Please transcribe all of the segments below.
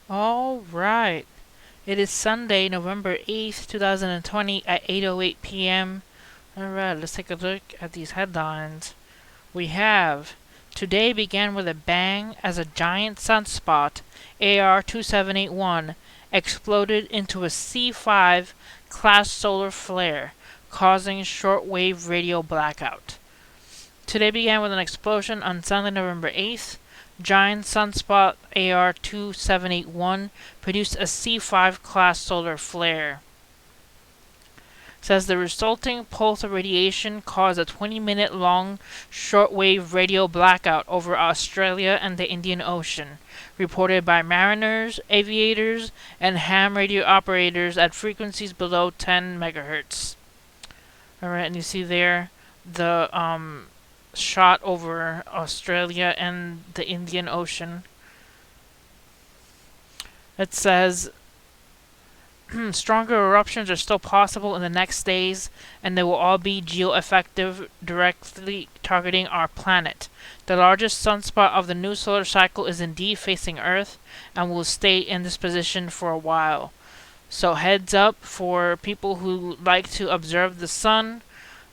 All right. It is Sunday, November 8th, 2020 at 8:08 p.m. All right, let's take a look at these headlines. We have today began with a bang as a giant sunspot AR-2781 exploded into a C5 class solar flare, causing shortwave radio blackout. Today began with an explosion on Sunday, November 8th. Giant Sunspot AR-2781 produced a C5 class solar flare. Says the resulting pulse of radiation caused a 20-minute long shortwave radio blackout over Australia and the Indian Ocean, reported by mariners, aviators, and ham radio operators at frequencies below 10 megahertz. Alright, and you see there the shot over Australia and the Indian Ocean. It says stronger eruptions are still possible in the next days, and they will all be geo-effective, directly targeting our planet. The largest sunspot of the new solar cycle is indeed facing Earth, and will stay in this position for a while. So heads up for people who like to observe the sun.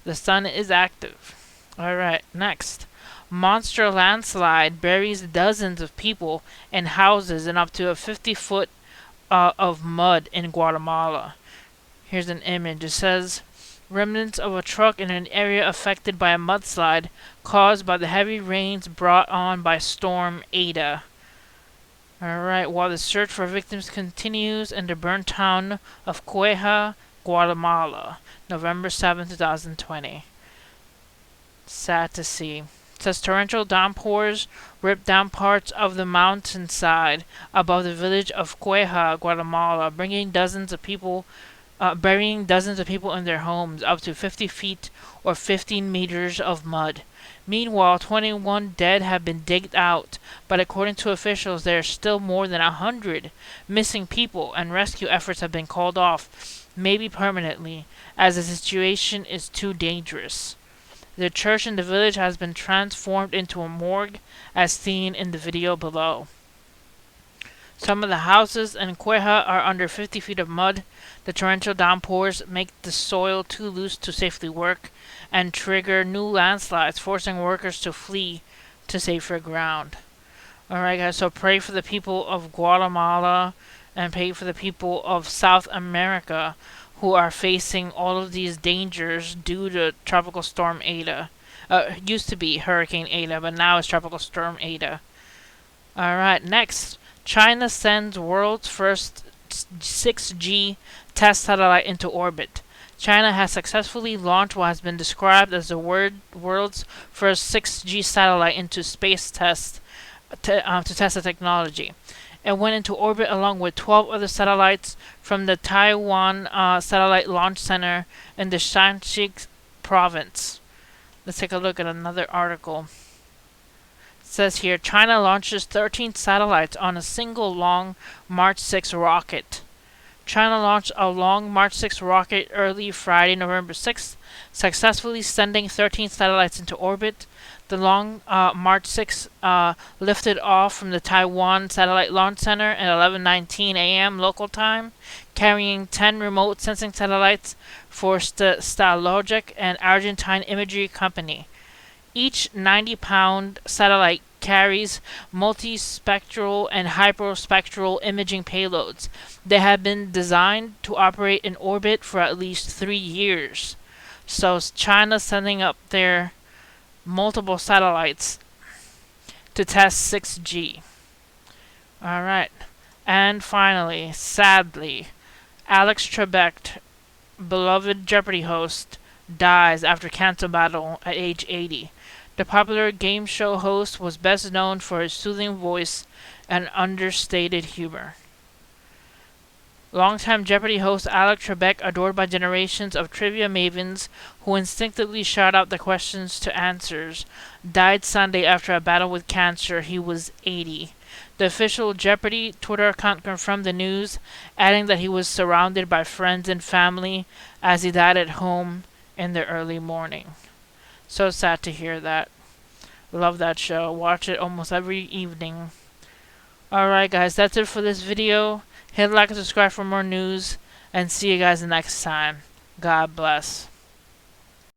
The sun is active. Alright, next. Monster landslide buries dozens of people and houses in up to a 50-foot of mud in Guatemala. Here's an image. It says remnants of a truck in an area affected by a mudslide caused by the heavy rains brought on by Storm Ada. Alright, while the search for victims continues in the burnt town of Cueja, Guatemala, November 7, 2020. Sad to see. It says torrential downpours ripped down parts of the mountainside above the village of Cueja, Guatemala, burying dozens of people in their homes, up to 50 feet or 15 meters of mud. Meanwhile, 21 dead have been digged out, but according to officials, there are still more than 100 missing people, and rescue efforts have been called off, maybe permanently, as the situation is too dangerous. The church in the village has been transformed into a morgue, as seen in the video below. Some of the houses in Cueja are under 50 feet of mud. The torrential downpours make the soil too loose to safely work and trigger new landslides, forcing workers to flee to safer ground. Alright guys, so pray for the people of Guatemala and pray for the people of South America who are facing all of these dangers due to Tropical Storm Ada. Used to be Hurricane Ada, but now it's Tropical Storm Ada. Alright, next. China sends world's first 6G test satellite into orbit. China has successfully launched what has been described as the world's first 6G satellite into space to test the technology. It went into orbit along with 12 other satellites from the Taiwan Satellite Launch Center in the Shanxi province. Let's take a look at another article. It says here, China launches 13 satellites on a single Long March 6 rocket. China launched a Long March 6 rocket early Friday, November 6th, successfully sending 13 satellites into orbit. The Long March 6 lifted off from the Taiwan Satellite Launch Center at 11:19 a.m. local time, carrying 10 remote sensing satellites for Starlogic, an Argentine imagery company. Each 90-pound satellite carries multispectral and hyperspectral imaging payloads. They have been designed to operate in orbit for at least 3 years. So China's sending up their multiple satellites to test 6G. Alright. And finally, sadly, Alex Trebek, beloved Jeopardy host, dies after cancer battle at age 80. The popular game show host was best known for his soothing voice and understated humor. Longtime Jeopardy host Alex Trebek, adored by generations of trivia mavens who instinctively shout out the questions to answers, died Sunday after a battle with cancer. He was 80. The official Jeopardy Twitter account confirmed the news, adding that he was surrounded by friends and family as he died at home in the early morning. So sad to hear that. Love that show. Watch it almost every evening Alright guys, that's it for this video. Hit like and subscribe for more news, and see you guys next time. God bless.